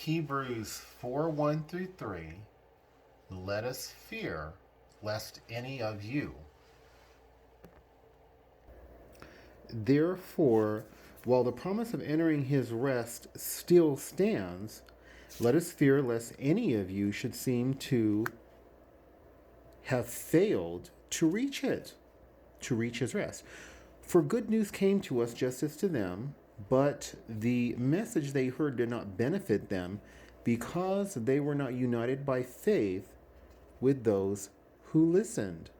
Hebrews 4:1-3. Let us fear lest any of you. Therefore, while the promise of entering his rest still stands, let us fear lest any of you should seem to have failed to reach it, to reach his rest. For good news came to us just as to them, but the message they heard did not benefit them because they were not united by faith with those who listened.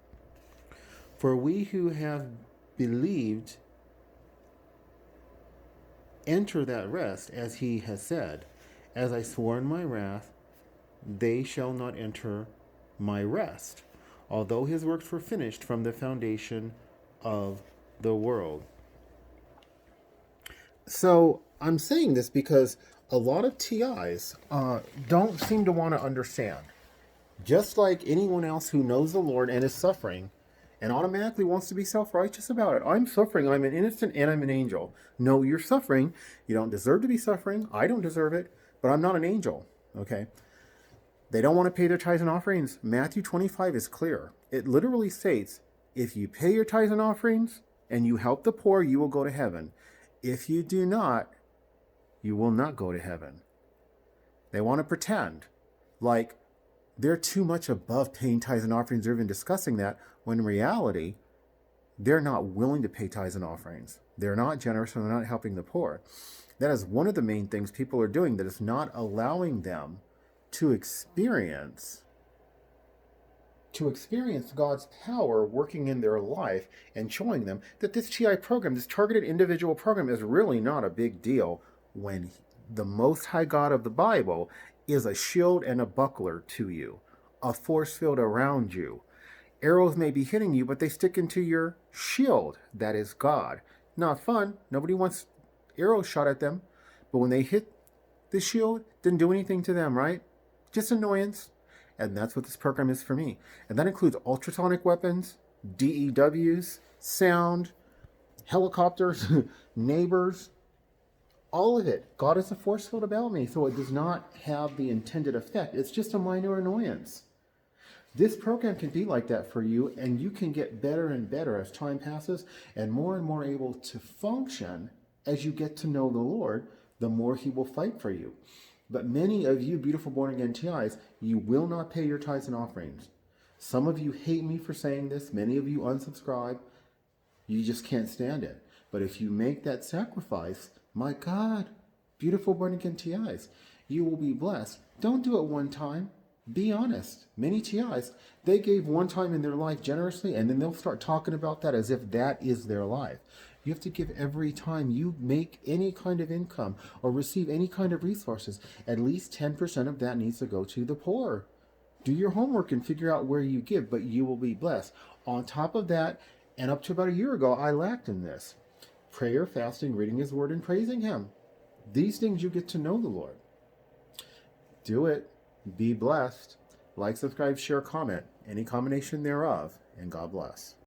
For we who have believed enter that rest, as he has said, as I swore in my wrath, they shall not enter my rest, although his works were finished from the foundation of the world. So I'm saying this because a lot of TIs don't seem to want to understand. Just like anyone else who knows the Lord and is suffering and automatically wants to be self-righteous about it. I'm suffering, I'm an innocent, and I'm an angel. No, you're suffering. You don't deserve to be suffering. I don't deserve it, but I'm not an angel, okay? They don't want to pay their tithes and offerings. Matthew 25 is clear. It literally states, if you pay your tithes and offerings and you help the poor, you will go to heaven. If you do not, you will not go to heaven. They want to pretend like they're too much above paying tithes and offerings or even discussing that, when in reality, they're not willing to pay tithes and offerings. They're not generous and they're not helping the poor. That is one of the main things people are doing that is not allowing them to experience God's power working in their life and showing them that this TI program, this targeted individual program, is really not a big deal when the Most High God of the Bible is a shield and a buckler to you, a force field around you. Arrows may be hitting you, but they stick into your shield. That is God. Not fun. Nobody wants arrows shot at them. But when they hit the shield, didn't do anything to them, right? Just annoyance. And that's what this program is for me. And that includes ultrasonic weapons, DEWs, sound, helicopters, neighbors, all of it. God is a force field about me, so it does not have the intended effect. It's just a minor annoyance. This program can be like that for you, and you can get better and better as time passes and more able to function as you get to know the Lord, the more he will fight for you. But many of you beautiful born-again TIs, you will not pay your tithes and offerings. Some of you hate me for saying this. Many of you unsubscribe. You just can't stand it. But if you make that sacrifice, my God, beautiful born-again TIs, you will be blessed. Don't do it one time. Be honest. Many TIs, they gave one time in their life generously, and then they'll start talking about that as if that is their life. You have to give every time you make any kind of income or receive any kind of resources. At least 10% of that needs to go to the poor. Do your homework and figure out where you give, but you will be blessed. On top of that, and up to about a year ago, I lacked in this. Prayer, fasting, reading his word, and praising him. These things you get to know the Lord. Do it. Be blessed. Like, subscribe, share, comment. Any combination thereof. And God bless.